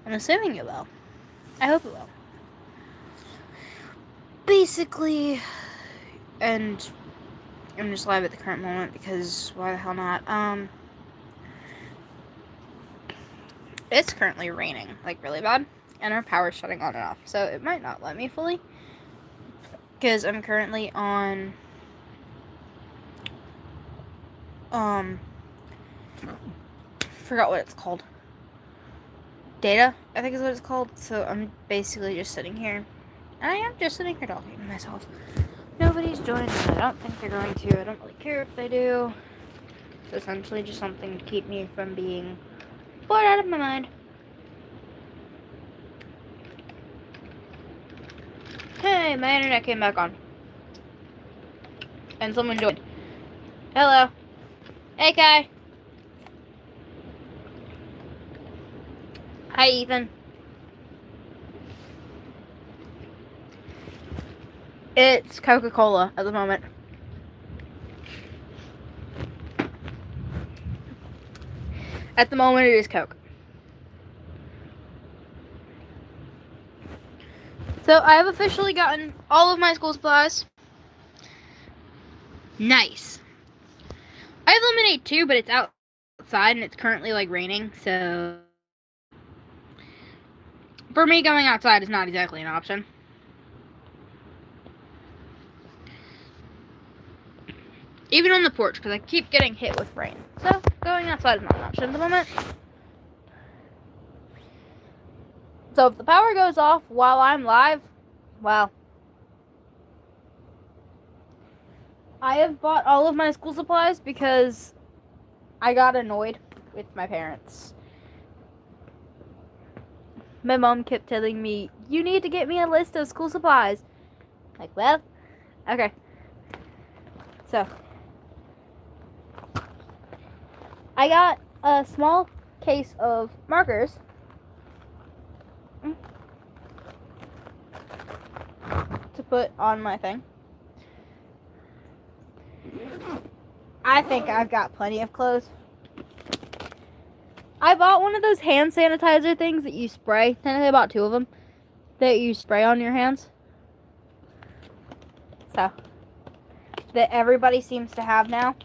I'm assuming it will. I hope it will. Basically, and I'm just live at the current moment because why the hell not? It's currently raining, like really bad, and our power's shutting on and off, so it might not let me fully because I'm currently on forgot what it's called. Data, I think is what it's called. So I'm basically just sitting here, and I am just sitting here talking to myself. Nobody's joining, and I don't think they're going to. I don't really care if they do. It's essentially just something to keep me from being bored out of my mind. Hey, my internet came back on. And someone joined. Hello. Hey, Kai. Hi, Ethan. It's Coca-Cola at the moment. At the moment, it is Coke. So, I have officially gotten all of my school supplies. Nice. I have lemonade too, but it's outside and it's currently like raining, so for me, going outside is not exactly an option. Even on the porch, because I keep getting hit with rain. So, going outside is not an option at the moment. So, if the power goes off while I'm live, well, I have bought all of my school supplies because I got annoyed with my parents. My mom kept telling me, you need to get me a list of school supplies. Like, well, okay. So, I got a small case of markers. To put on my thing. I think I've got plenty of clothes. I bought one of those hand sanitizer things that you spray. Technically, I bought 2 of them that you spray on your hands. So, that everybody seems to have now.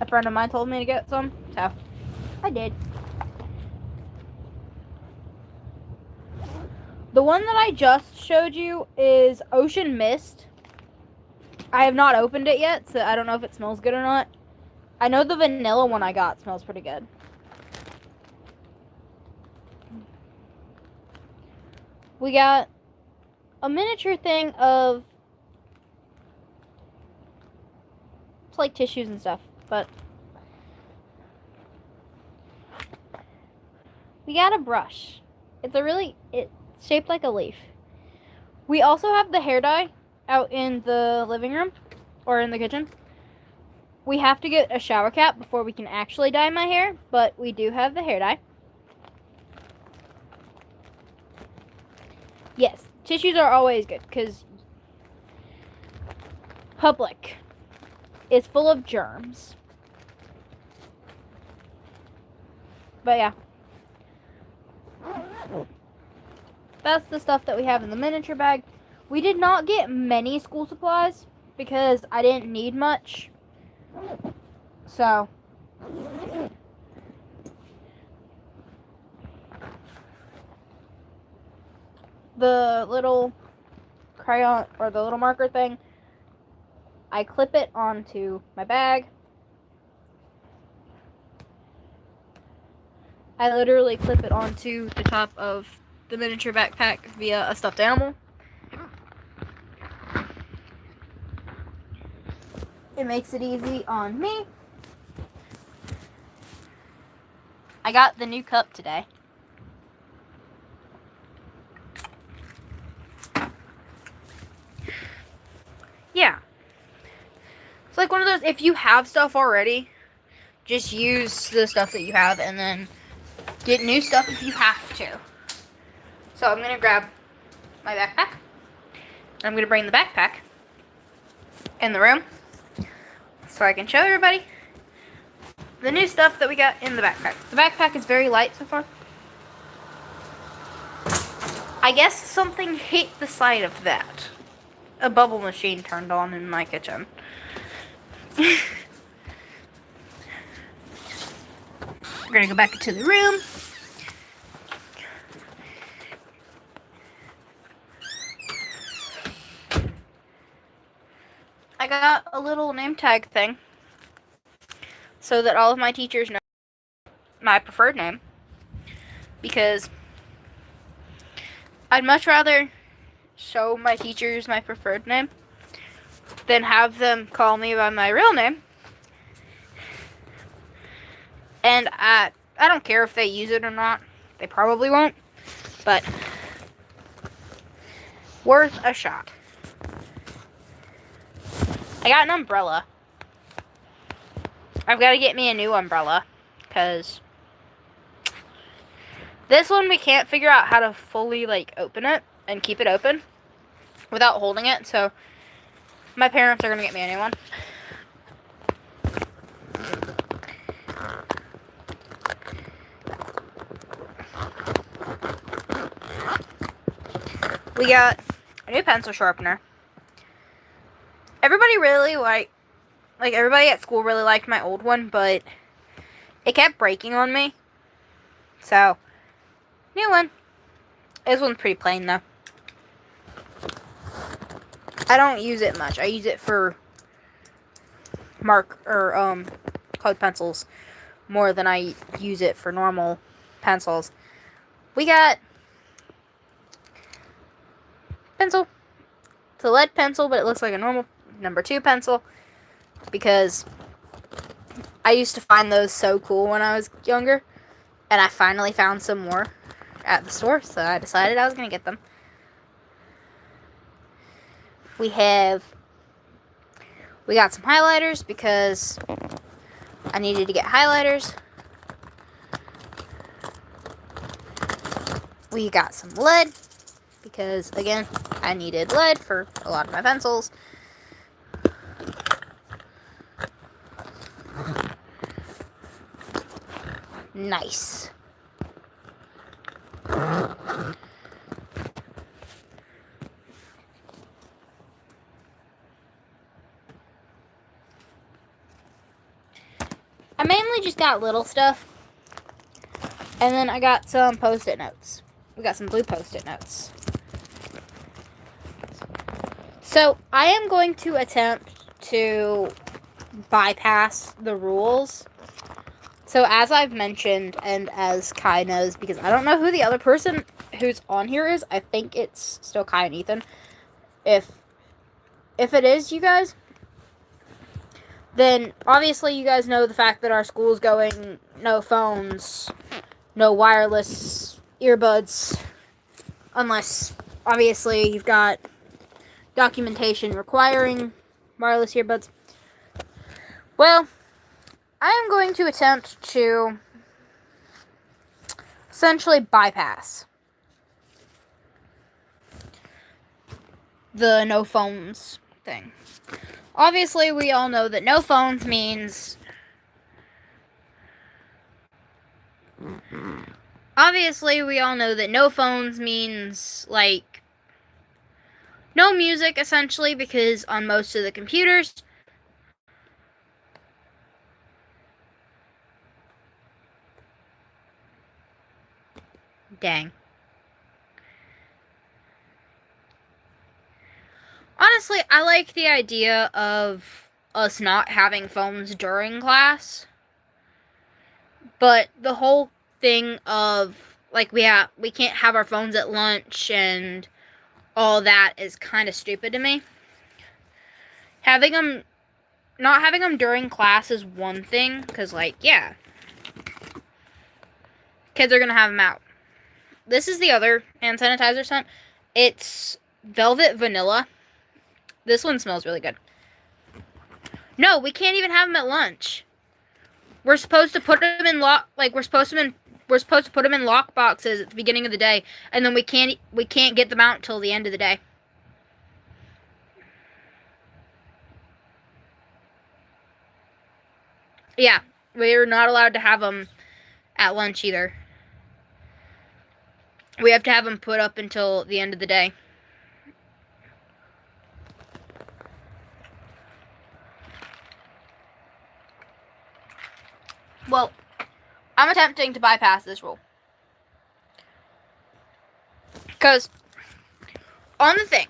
A friend of mine told me to get some, so I did. The one that I just showed you is Ocean Mist. I have not opened it yet, so I don't know if it smells good or not. I know the vanilla one I got smells pretty good. We got a miniature thing of, it's like tissues and stuff, but we got a brush. It's shaped like a leaf. We also have the hair dye out in the living room or in the kitchen. We have to get a shower cap before we can actually dye my hair, but we do have the hair dye. Yes, tissues are always good because public is full of germs. But yeah. That's the stuff that we have in the miniature bag. We did not get many school supplies because I didn't need much. So, the little crayon or the little marker thing, I clip it onto my bag. I literally clip it onto the top of the miniature backpack via a stuffed animal. It makes it easy on me. I got the new cup today. Yeah. It's like one of those, if you have stuff already, just use the stuff that you have and then get new stuff if you have to. So I'm going to grab my backpack. I'm going to bring the backpack in the room so I can show everybody the new stuff that we got in the backpack. The backpack is very light so far. I guess something hit the side of that. A bubble machine turned on in my kitchen. We're gonna go back into the room. I got a little name tag thing so that all of my teachers know my preferred name, because I'd much rather show my teachers my preferred name than have them call me by my real name. And I don't care if they use it or not. They probably won't, but worth a shot. I got an umbrella. I've got to get me a new umbrella, because this one we can't figure out how to fully open it and keep it open without holding it, so my parents are going to get me a new one. We got a new pencil sharpener. Everybody really everybody at school really liked my old one, but it kept breaking on me. So, new one. This one's pretty plain though. I don't use it much. I use it for colored pencils more than I use it for normal pencils. We got pencil. It's a lead pencil, but it looks like a normal number 2 pencil, because I used to find those so cool when I was younger, and I finally found some more at the store, so I decided I was going to get them. We got some highlighters because I needed to get highlighters. We got some lead because, again, I needed lead for a lot of my pencils. Nice. I mainly just got little stuff. And then I got some Post-it notes. We got some blue Post-it notes. So, I am going to attempt to bypass the rules. So, as I've mentioned, and as Kai knows, because I don't know who the other person who's on here is. I think it's still Kai and Ethan. If it is you guys, then obviously you guys know the fact that our school's going no phones, no wireless earbuds, unless obviously you've got documentation requiring wireless earbuds. Well, I am going to attempt to essentially bypass the no phones thing. Obviously, we all know that no phones means... Obviously, we all know that no phones means, no music, essentially, because on most of the computers... Dang. Honestly, I like the idea of us not having phones during class. But the whole thing of, we can't have our phones at lunch and all that is kind of stupid to me. Not having them during class is one thing, because, yeah. Kids are going to have them out. This is the other hand sanitizer scent. It's Velvet Vanilla. This one smells really good. No, we can't even have them at lunch. We're supposed to put them in we're supposed to put them in lock boxes at the beginning of the day, and then we can't get them out till the end of the day. Yeah, we're not allowed to have them at lunch either. We have to have them put up until the end of the day. Well, I'm attempting to bypass this rule. Because on the thing,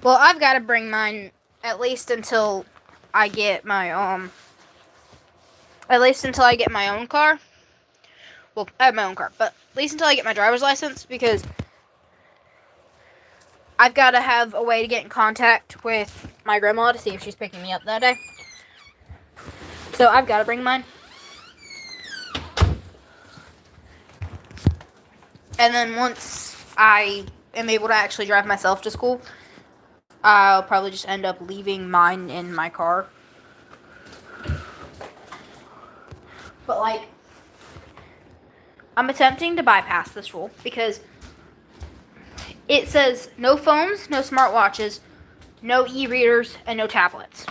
well, I've got to bring mine at least until I get my own car. Well, I have my own car, but at least until I get my driver's license, because I've got to have a way to get in contact with my grandma to see if she's picking me up that day. So I've got to bring mine. And then once I am able to actually drive myself to school, I'll probably just end up leaving mine in my car. But, like, I'm attempting to bypass this rule because it says no phones, no smartwatches, no e-readers, and no tablets.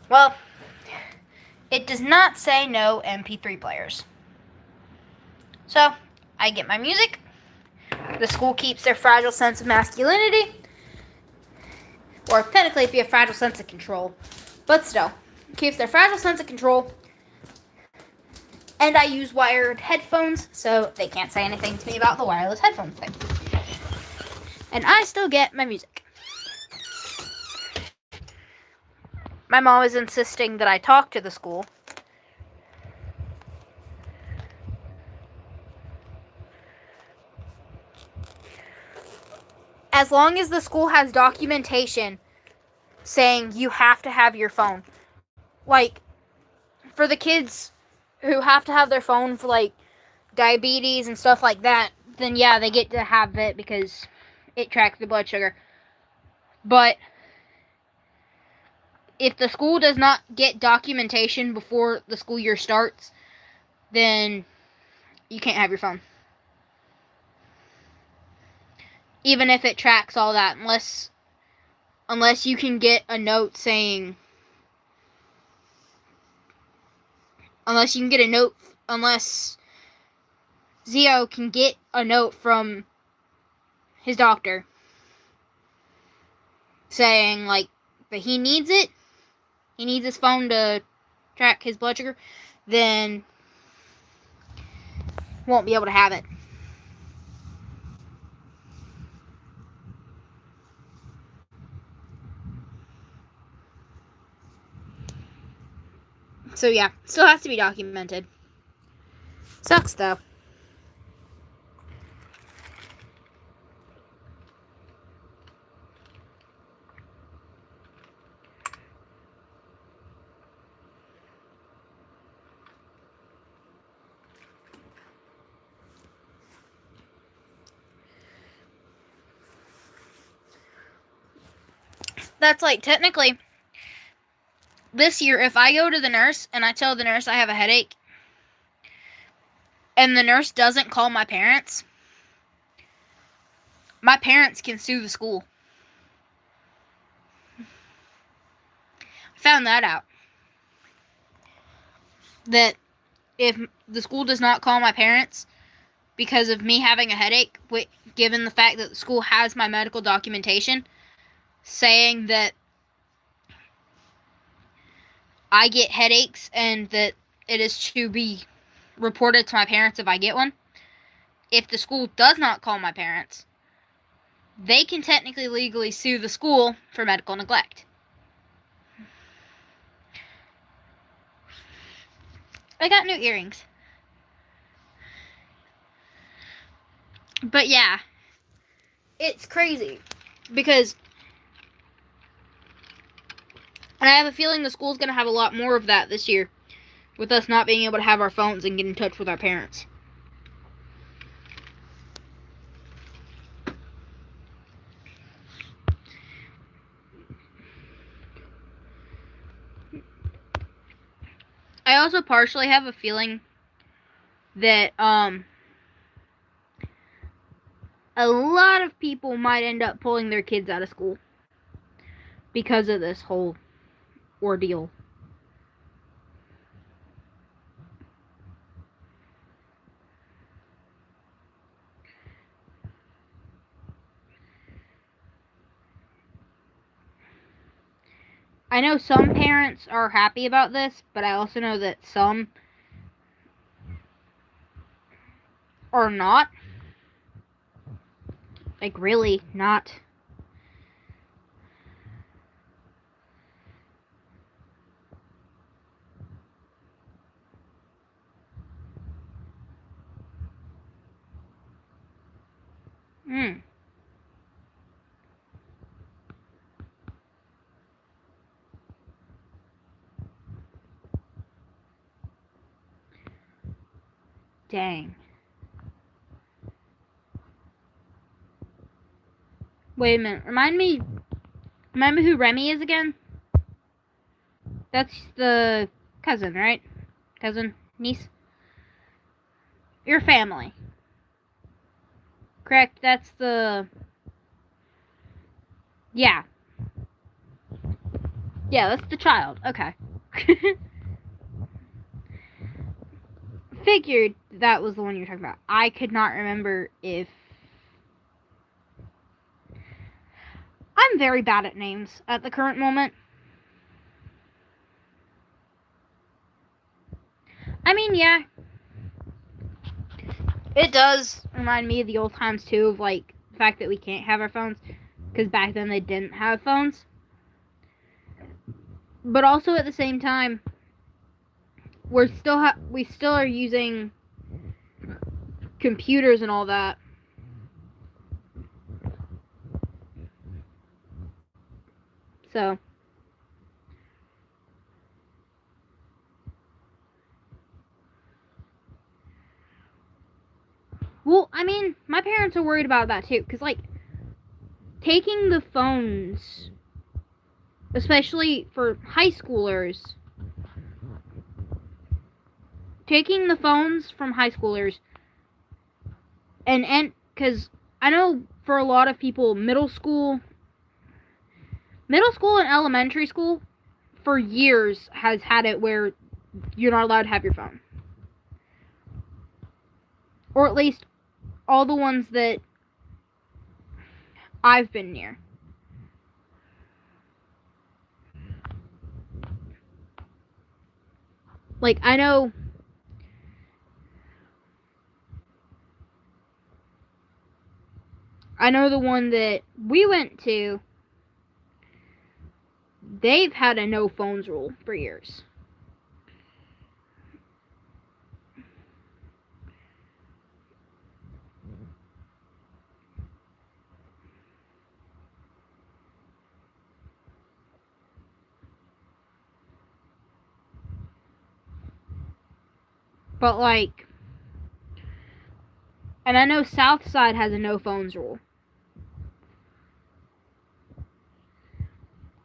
Well, it does not say no MP3 players. So, I get my music. The school keeps their fragile sense of masculinity. Or technically it'd be a fragile sense of control. But still, keeps their fragile sense of control. And I use wired headphones, so they can't say anything to me about the wireless headphones thing. And I still get my music. My mom is insisting that I talk to the school. As long as the school has documentation saying you have to have your phone. Like, for the kids who have to have their phone for, like, diabetes and stuff like that, then yeah, they get to have it because it tracks the blood sugar. But if the school does not get documentation before the school year starts, then you can't have your phone. Even if it tracks all that, unless you can get a note saying, unless Zio can get a note from his doctor saying, like, that he needs it, he needs his phone to track his blood sugar, then won't be able to have it. So yeah, still has to be documented. Sucks though. That's like, technically, this year, if I go to the nurse and I tell the nurse I have a headache, and the nurse doesn't call my parents can sue the school. I found that out. That if the school does not call my parents because of me having a headache, given the fact that the school has my medical documentation saying that I get headaches and that it is to be reported to my parents if I get one. If the school does not call my parents, they can technically legally sue the school for medical neglect. I got new earrings. But yeah, it's crazy because, and I have a feeling the school's going to have a lot more of that this year, with us not being able to have our phones and get in touch with our parents. I also partially have a feeling that a lot of people might end up pulling their kids out of school because of this whole ordeal. I know some parents are happy about this, but I also know that some are not. Like, really not. Hmm. Dang. Wait a minute. Remind me who Remy is again? That's the cousin, right? Cousin? Niece? Your family. Correct? That's the... Yeah. Yeah, that's the child. Okay. Figured that was the one you're talking about. I could not remember if... I'm very bad at names at the current moment. I mean, yeah. It does remind me of the old times, too, of, like, the fact that we can't have our phones. Because back then they didn't have phones. But also at the same time, we still are using computers and all that. So... Well, I mean, my parents are worried about that too, because, like, taking the phones, especially for high schoolers, taking the phones from high schoolers, and because I know for a lot of people, middle school and elementary school, for years, has had it where you're not allowed to have your phone. Or at least all the ones that I've been near. Like, I know the one that we went to, they've had a no phones rule for years. But, like, and I know Southside has a no phones rule.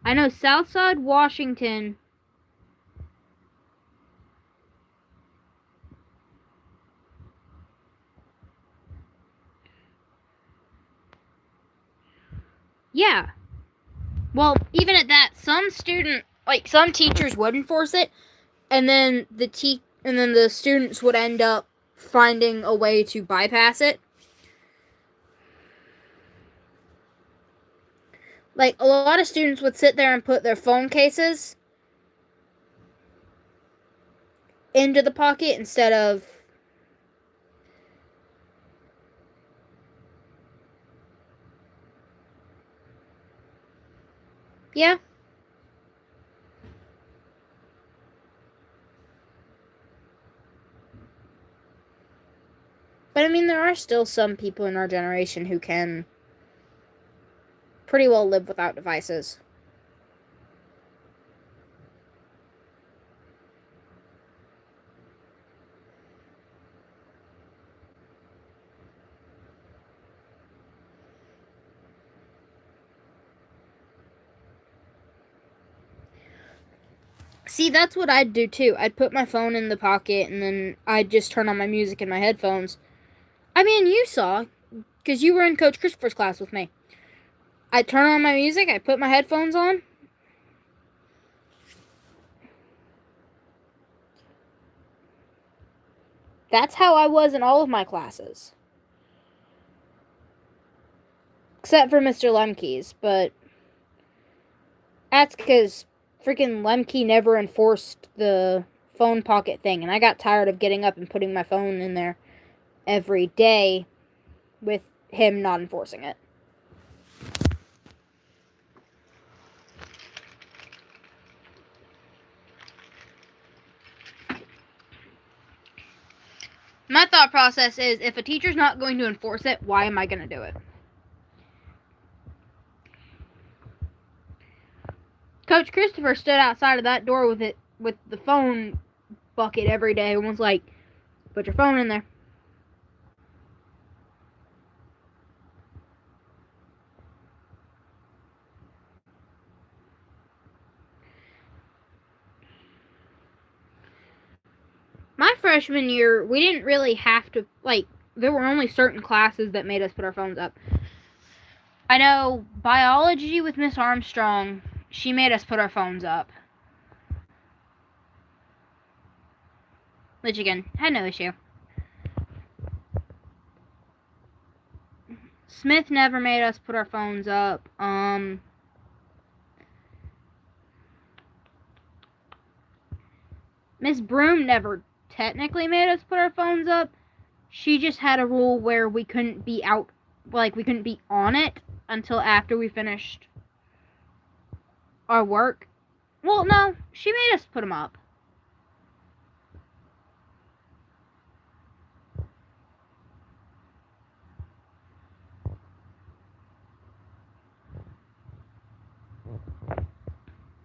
I know Southside, Washington, yeah. Well, even at that, some teachers would enforce it, and then the students would end up finding a way to bypass it. Like, a lot of students would sit there and put their phone cases into the pocket instead of... Yeah. But I mean, there are still some people in our generation who can pretty well live without devices. See, that's what I'd do too. I'd put my phone in the pocket and then I'd just turn on my music in my headphones. I mean, you saw, because you were in Coach Christopher's class with me. I'd turn on my music, I'd put my headphones on. That's how I was in all of my classes. Except for Mr. Lemke's, but that's because freaking Lemke never enforced the phone pocket thing, and I got tired of getting up and putting my phone in there every day with him not enforcing it. My thought process is, if a teacher's not going to enforce it, why am I going to do it? Coach Christopher stood outside of that door with the phone bucket every day and was like, put your phone in there. My freshman year, we didn't really have to, like, there were only certain classes that made us put our phones up. I know biology with Miss Armstrong, she made us put our phones up. Which, again, had no issue. Smith never made us put our phones up. Miss Broom never technically made us put our phones up. She just had a rule where we couldn't be out, like, we couldn't be on it until after we finished our work. Well, no, she made us put them up.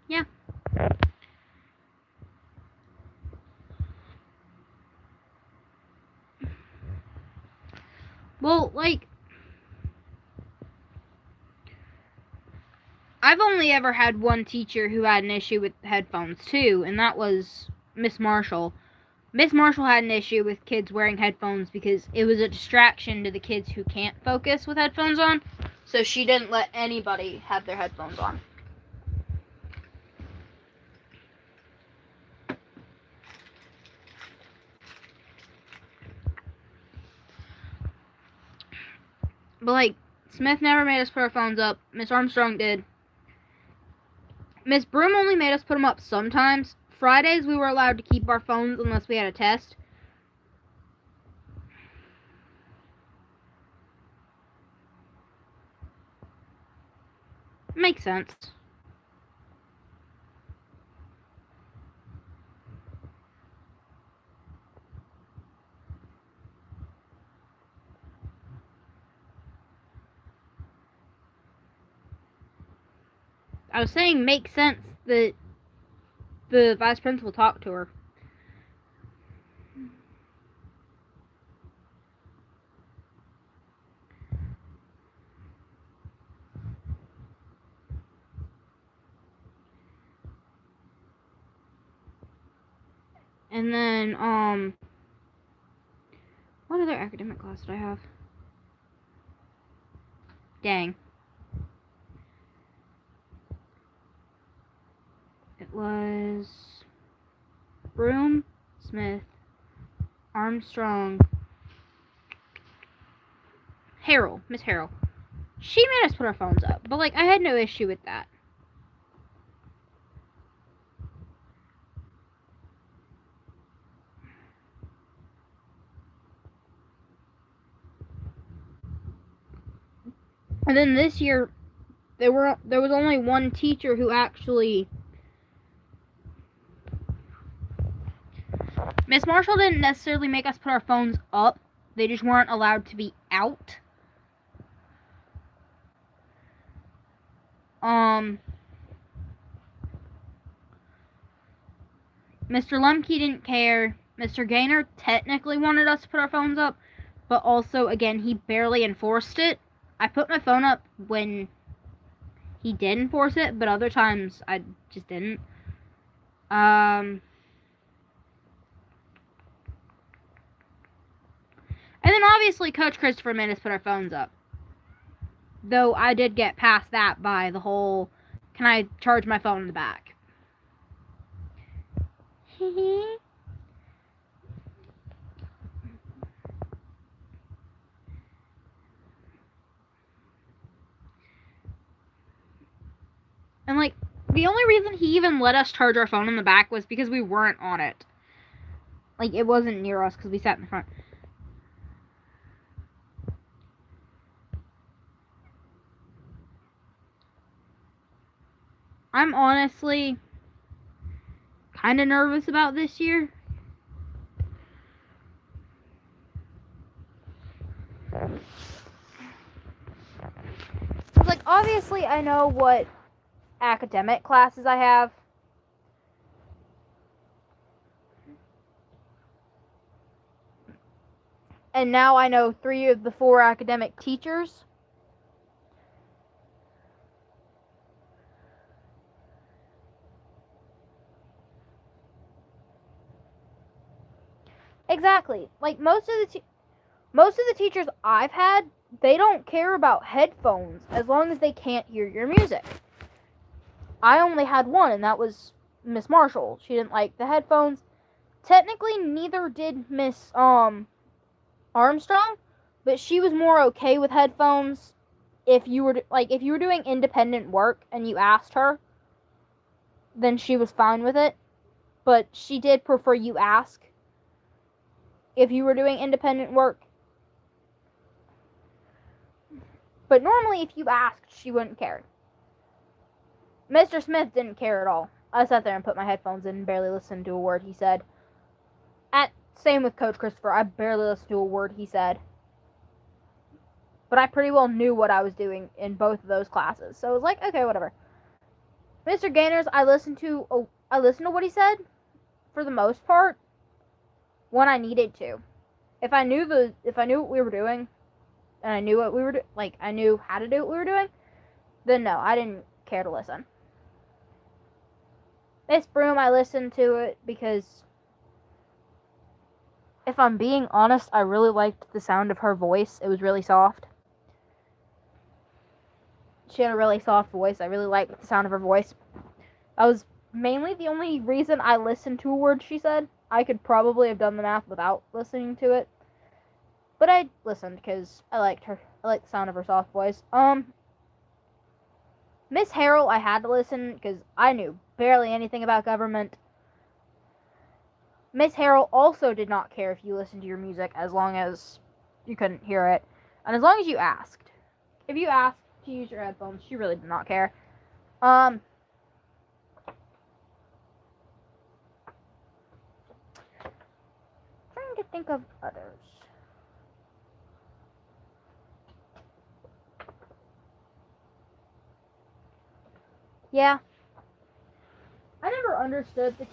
Yeah. Well, like, I've only ever had one teacher who had an issue with headphones, too, and that was Miss Marshall. Miss Marshall had an issue with kids wearing headphones because it was a distraction to the kids who can't focus with headphones on, so she didn't let anybody have their headphones on. But, like, Smith never made us put our phones up. Miss Armstrong did. Miss Broom only made us put them up sometimes. Fridays we were allowed to keep our phones unless we had a test. Makes sense. I was saying makes sense that the vice principal talked to her. And then, what other academic class did I have? Dang. It was Broom, Smith, Armstrong, Harrell, Miss Harrell. She made us put our phones up, but, like, I had no issue with that. And then this year, there was only one teacher who actually... Miss Marshall didn't necessarily make us put our phones up. They just weren't allowed to be out. Mr. Lemke didn't care. Mr. Gaynor technically wanted us to put our phones up, but also, again, he barely enforced it. I put my phone up when he did enforce it, but other times I just didn't. And then obviously Coach Christopher made us put our phones up. Though I did get past that by the whole, can I charge my phone in the back? And, like, The only reason he even let us charge our phone in the back was because we weren't on it. Like, it wasn't near us because we sat in the front. I'm honestly kind of nervous about this year. Like, obviously, I know what academic classes I have. And now I know 3 of the 4 academic teachers. Exactly. Like, most of the teachers I've had, they don't care about headphones as long as they can't hear your music. I only had one, and that was Miss Marshall. She didn't like the headphones. Technically, neither did Miss Armstrong, but she was more okay with headphones if you were doing independent work and you asked her, then she was fine with it. But she did prefer you ask if you were doing independent work. But normally, if you asked, she wouldn't care. Mr. Smith didn't care at all. I sat there and put my headphones in and barely listened to a word he said. Same with Coach Christopher. I barely listened to a word he said. But I pretty well knew what I was doing in both of those classes. So it was like, okay, whatever. Mr. Gainers, I listened to what he said for the most part when I needed to. If I knew what we were doing and I knew what we were I knew how to do what we were doing, then no, I didn't care to listen. Miss Broom, I listened to it because, if I'm being honest, I really liked the sound of her voice. It was really soft. She had a really soft voice. I really liked the sound of her voice. That was mainly the only reason I listened to a word she said. I could probably have done the math without listening to it. But I listened because I liked her. I liked the sound of her soft voice. Miss Harrell, I had to listen because I knew barely anything about government. Miss Harrell also did not care if you listened to your music as long as you couldn't hear it. And as long as you asked. If you asked to use your headphones, she really did not care. Trying to think of others. Yeah. I never understood the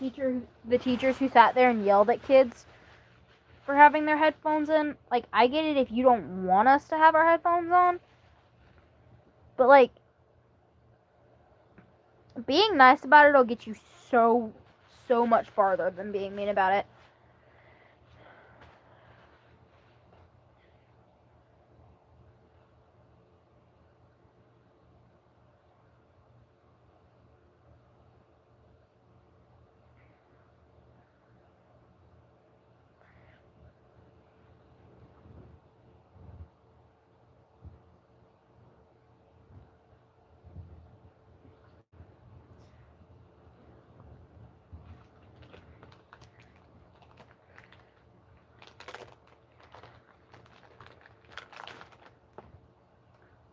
teachers who sat there and yelled at kids for having their headphones in. Like, I get it if you don't want us to have our headphones on. But, like, being nice about it will get you so much farther than being mean about it.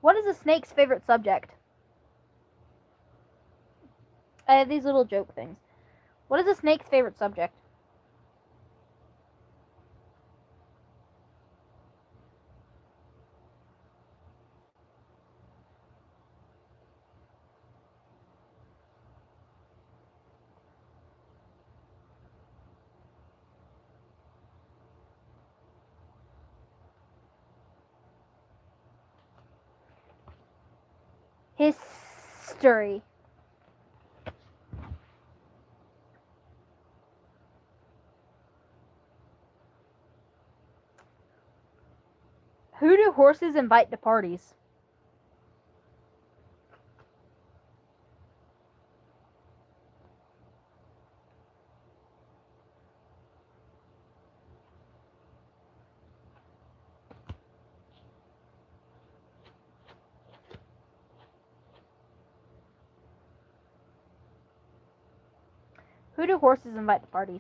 What is a snake's favorite subject? I have these little joke things. What is a snake's favorite subject? History. Who do horses invite to parties? Who do horses invite to parties?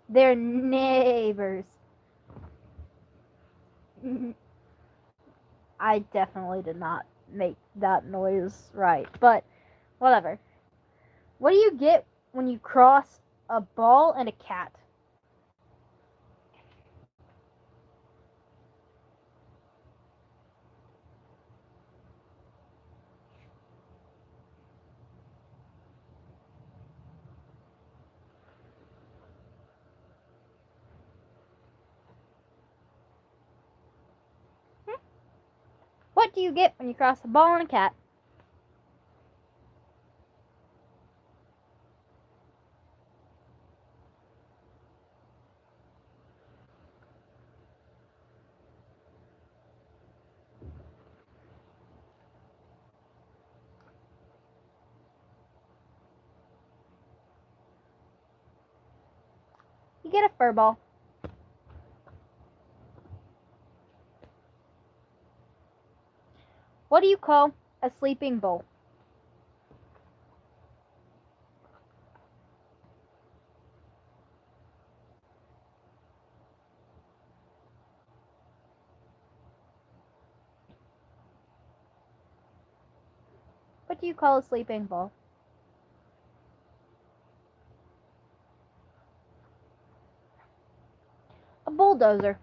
Their neighbors. I definitely did not make that noise right, but whatever. What do you get when you cross a ball and a cat? What do you get when you cross a ball and a cat? You get a fur ball. What do you call a sleeping bull? What do you call a sleeping bull? A bulldozer.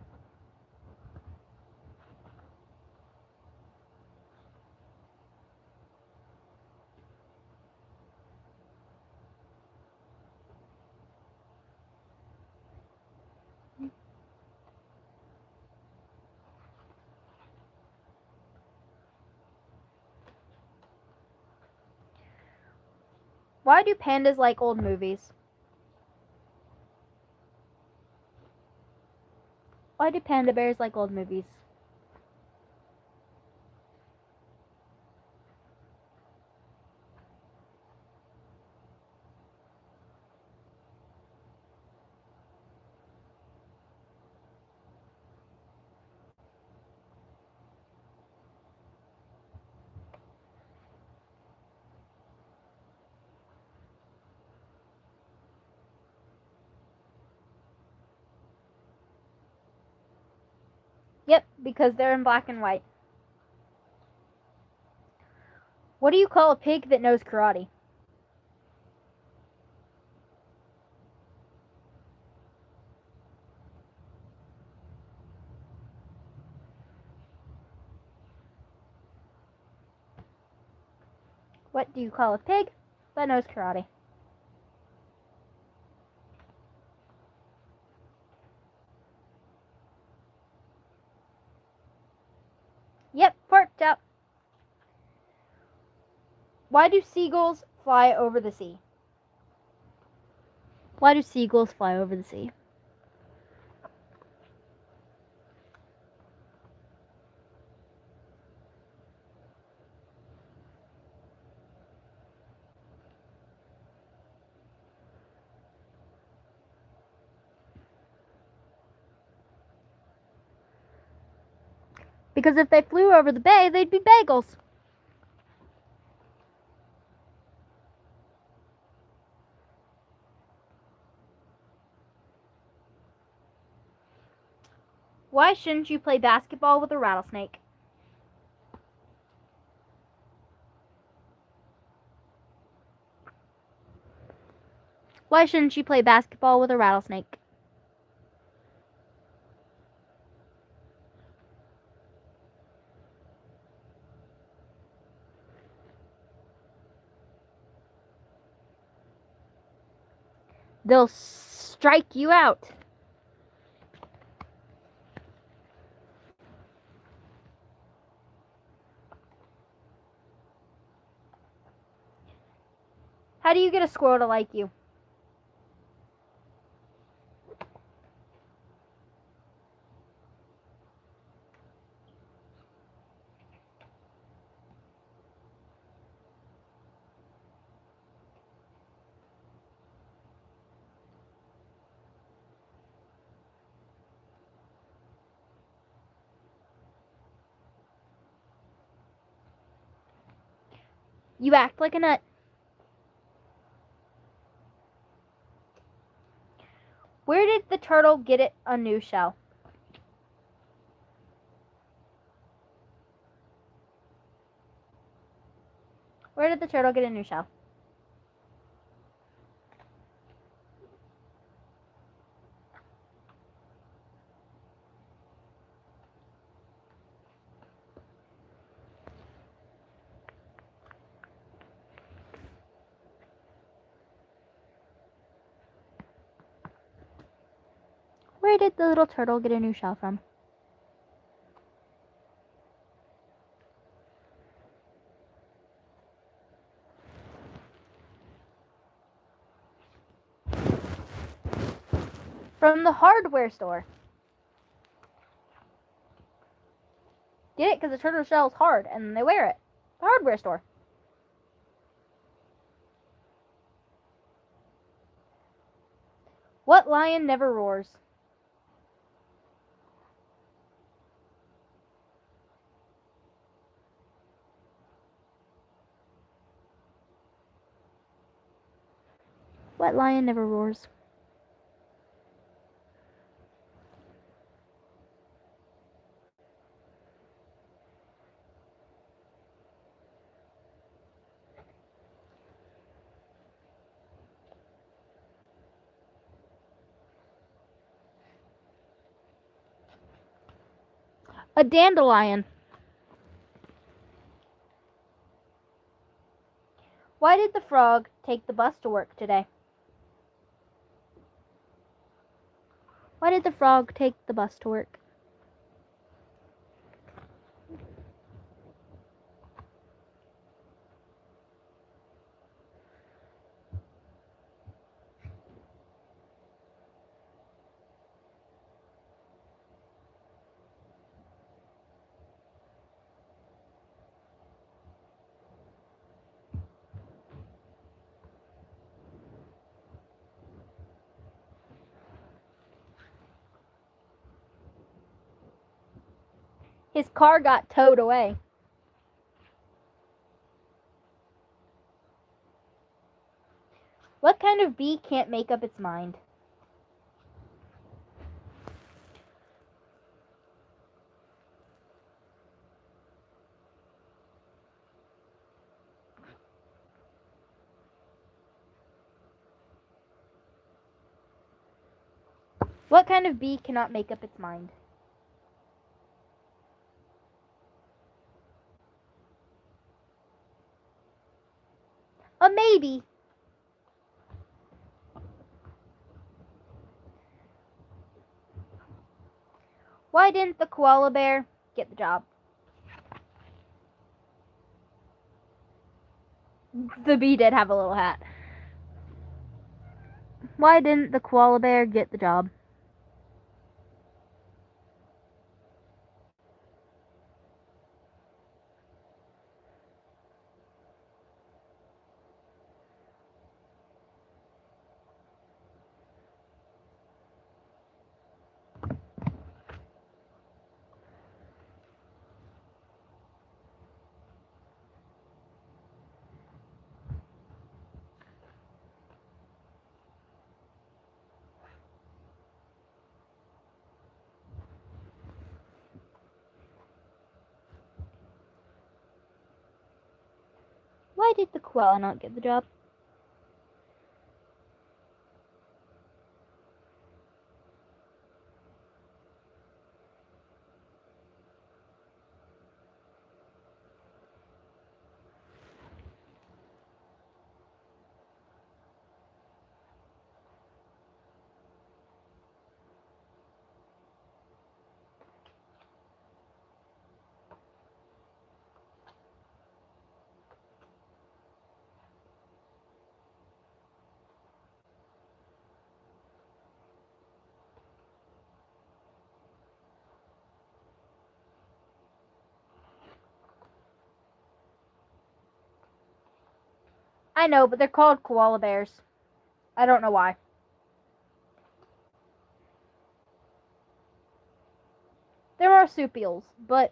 Why do pandas like old movies? Why do panda bears like old movies? Yep, because they're in black and white. What do you call a pig that knows karate? What do you call a pig that knows karate? Yep, pork chop. Why do seagulls fly over the sea? Why do seagulls fly over the sea? Because if they flew over the bay, they'd be bagels. Why shouldn't you play basketball with a rattlesnake? Why shouldn't you play basketball with a rattlesnake? They'll strike you out. How do you get a squirrel to like you? You act like a nut. Where did the turtle get it a new shell? Where did the turtle get a new shell? Where did the little turtle get a new shell from? From the hardware store. Get it? Because the turtle shell is hard and they wear it. The hardware store. What lion never roars? What lion never roars? A dandelion. Why did the frog take the bus to work today? Why did the frog take the bus to work? His car got towed away. What kind of bee can't make up its mind? What kind of bee cannot make up its mind? A maybe. Why didn't the koala bear get the job? The bee did have a little hat. Why didn't the koala bear get the job? Why did the koala not get the job? I know, but they're called koala bears. I don't know why. They're marsupials, but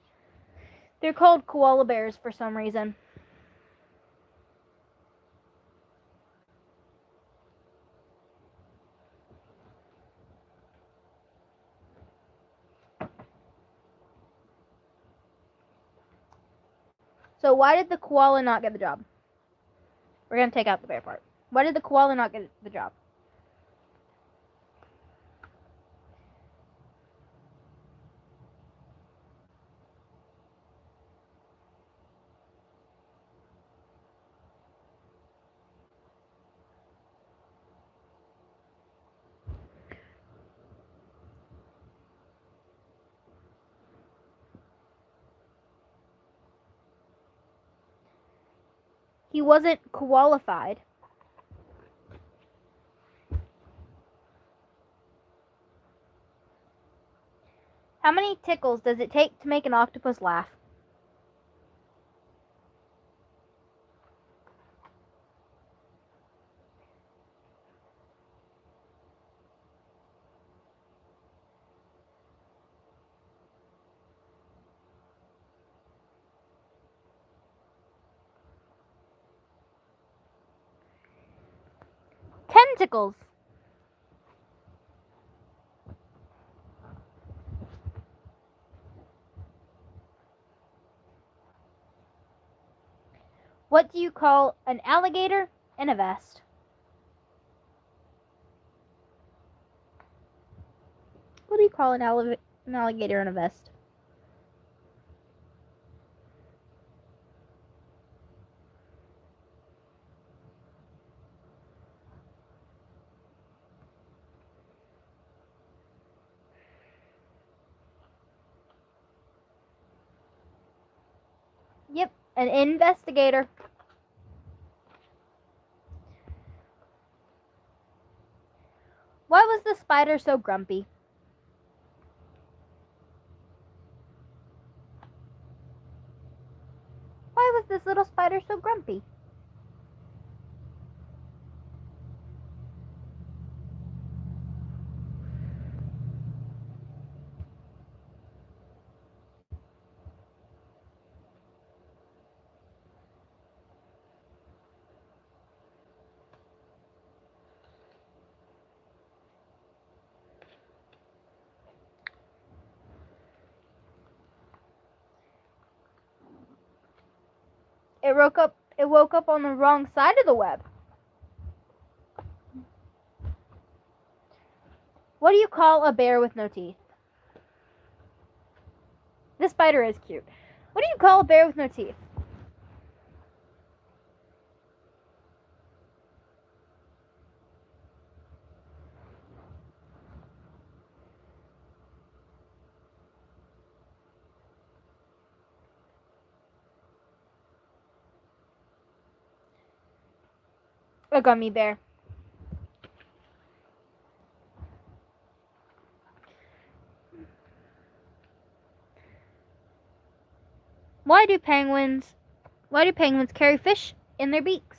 they're called koala bears for some reason. So why did the koala not get the job? We're going to take out the bear part. Why did the koala not get the job? He wasn't qualified. How many tickles does it take to make an octopus laugh? Tentacles. What do you call an alligator in a vest? What do you call an alligator in a vest? Yep, an investigator. Why was the spider so grumpy? Why was this little spider so grumpy? It woke up on the wrong side of the web. What do you call a bear with no teeth? This spider is cute. What do you call a bear with no teeth? A gummy bear. Why do penguins carry fish in their beaks?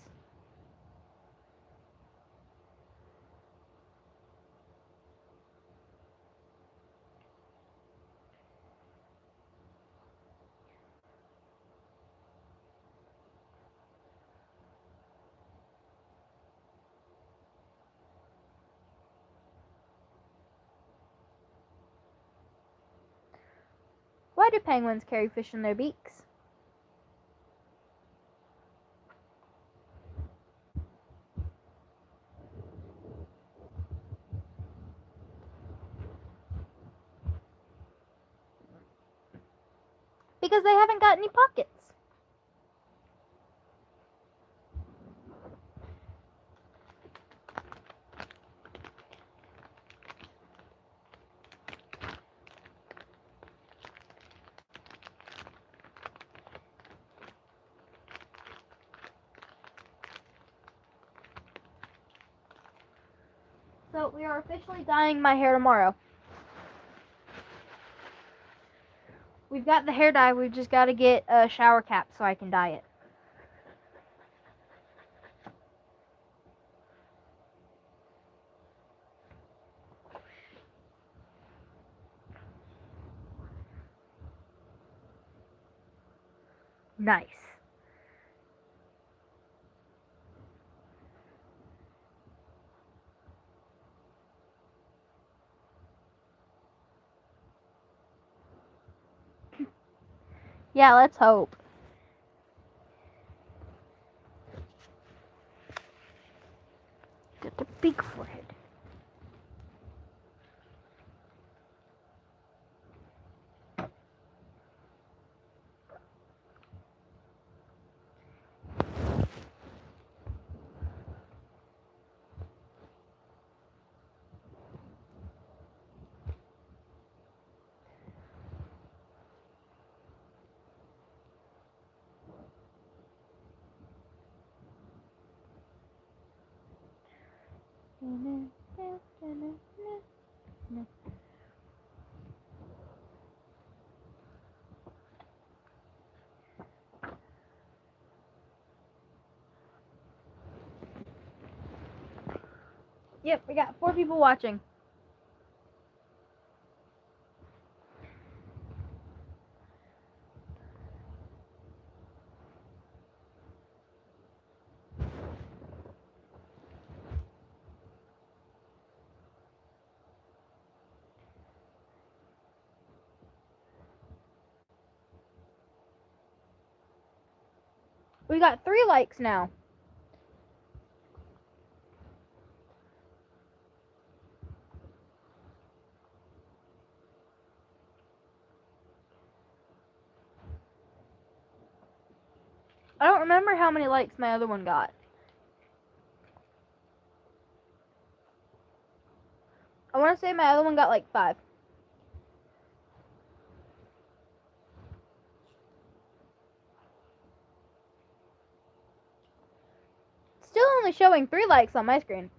Why do penguins carry fish in their beaks? Because they haven't got any pockets. So we are officially dyeing my hair tomorrow. We've got the hair dye, we've just got to get a shower cap so I can dye it. Nice. Yeah, let's hope. Got a big forehead. Yep, we got 4 people watching. We got 3 likes now. I don't remember how many likes my other one got. I want to say my other one got like 5. Still only showing 3 likes on my screen.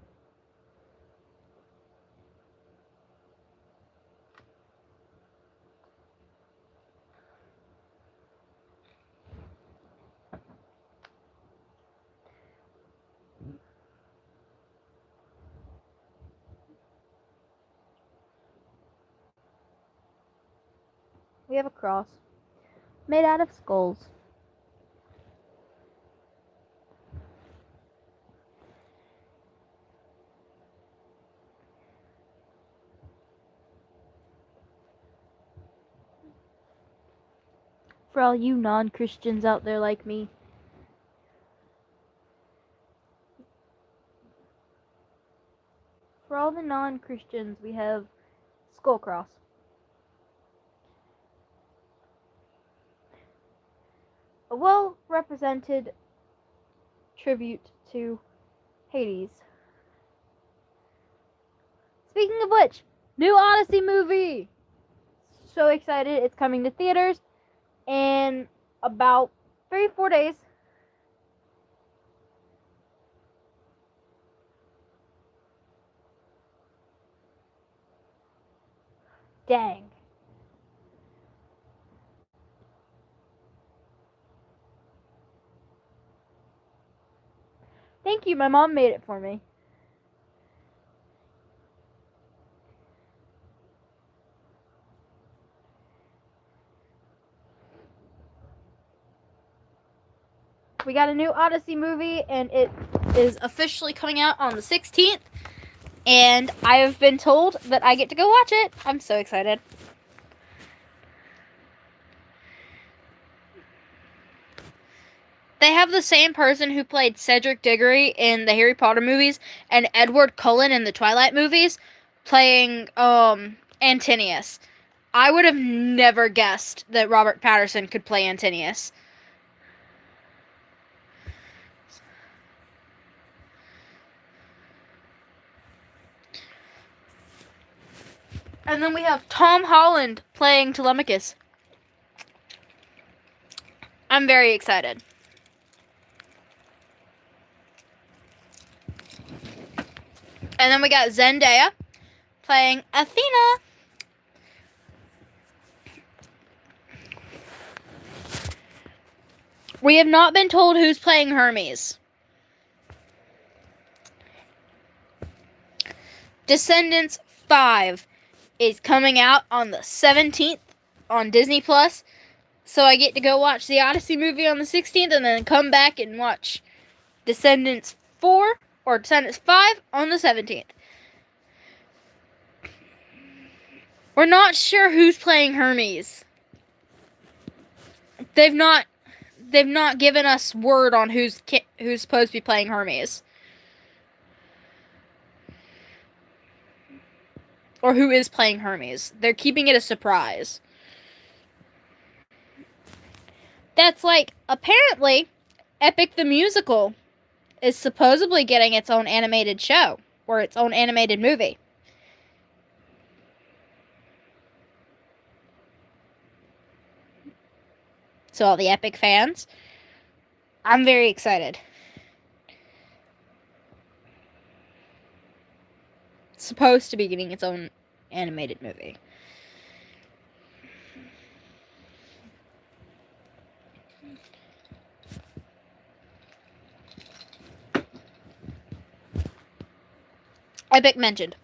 We have a cross made out of skulls. For all you non-Christians out there like me. For all the non-Christians, we have skull cross. A well-represented tribute to Hades. Speaking of which, new Odyssey movie! So excited, it's coming to theaters in about 3-4 days. Dang. Thank you, my mom made it for me. We got a new Odyssey movie, and it is officially coming out on the 16th. And I have been told that I get to go watch it. I'm so excited. They have the same person who played Cedric Diggory in the Harry Potter movies and Edward Cullen in the Twilight movies playing Antinius. I would have never guessed that Robert Pattinson could play Antinius. And then we have Tom Holland playing Telemachus. I'm very excited. And then we got Zendaya playing Athena. We have not been told who's playing Hermes. Descendants 5 is coming out on the 17th on Disney Plus. So I get to go watch the Odyssey movie on the 16th and then come back and watch Descendants 4 or Descendants 5 on the 17th. We're not sure who's playing Hermes. They've not given us word on who's supposed to be playing Hermes. or who is playing Hermes. They're keeping it a surprise. That's like, apparently, Epic the Musical is supposedly getting its own animated show, or its own animated movie. So all the Epic fans, I'm very excited. It's supposed to be getting its own animated movie. Epic mentioned.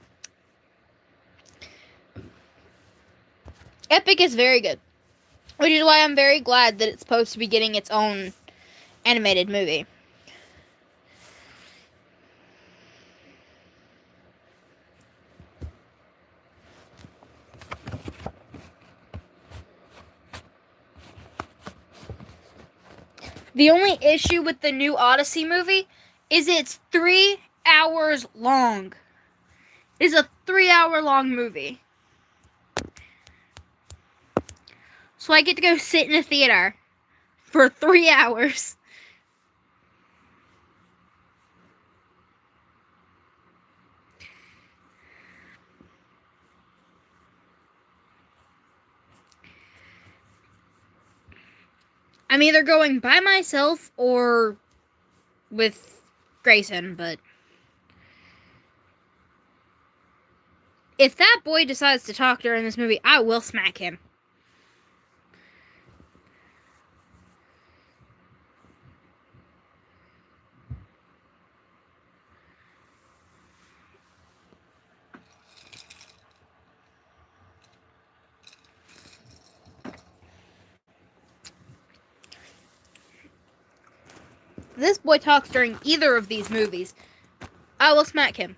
Epic is very good, which is why I'm very glad that it's supposed to be getting its own animated movie. The only issue with the new Odyssey movie is it's 3 hours long. It is a 3-hour-long movie. So I get to go sit in a theater for 3 hours. I'm either going by myself or with Grayson, but if that boy decides to talk during this movie, I will smack him. If this boy talks during either of these movies, I will smack him.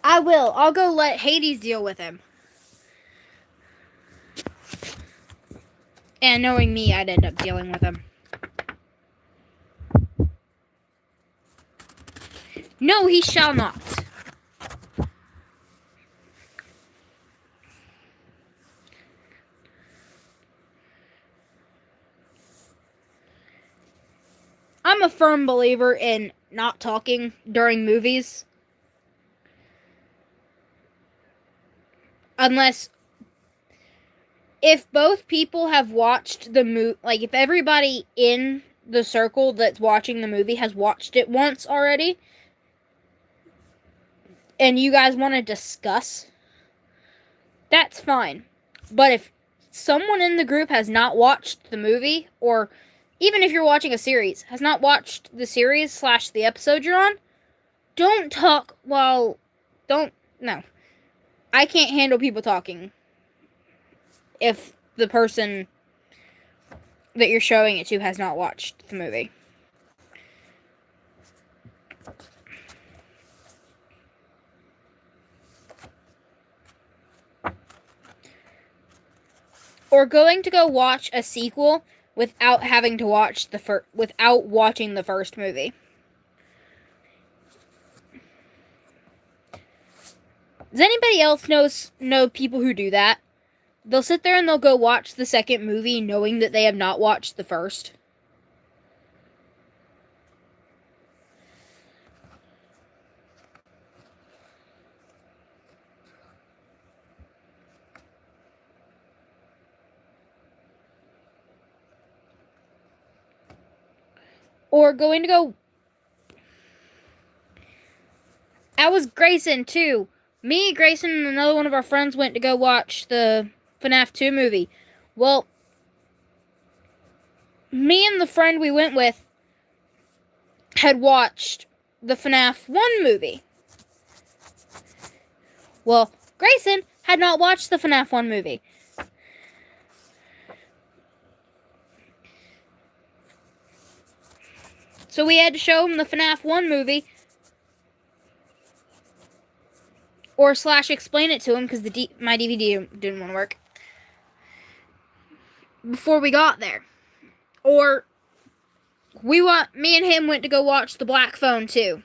I will. I'll go let Hades deal with him. And knowing me, I'd end up dealing with him. No, he shall not. I'm a firm believer in not talking during movies. Unless, if both people have watched the movie, like if everybody in the circle that's watching the movie has watched it once already, and you guys want to discuss, that's fine. But if someone in the group has not watched the movie, or even if you're watching a series, has not watched the series / the episode you're on, don't talk while, no. I can't handle people talking if the person that you're showing it to has not watched the movie. Or going to go watch a sequel without having to watch without watching the first movie. Does anybody else know people who do that? They'll sit there and they'll go watch the second movie knowing that they have not watched the first. Or going to go... That was Grayson, too. Me, Grayson, and another one of our friends went to go watch the FNAF 2 movie. Well, me and the friend we went with had watched the FNAF 1 movie. Well, Grayson had not watched the FNAF 1 movie. So we had to show him the FNAF 1 movie, or / explain it to him because my DVD didn't want to work before we got there. Or Me and him went to go watch The Black Phone too.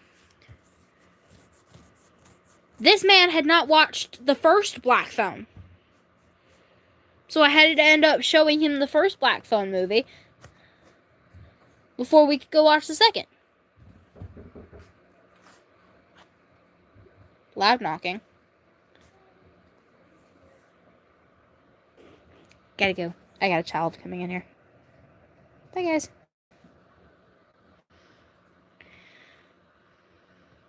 This man had not watched the first Black Phone. So I had to end up showing him the first Black Phone movie before we could go watch the second. Loud knocking. Gotta go. I got a child coming in here. Bye, guys.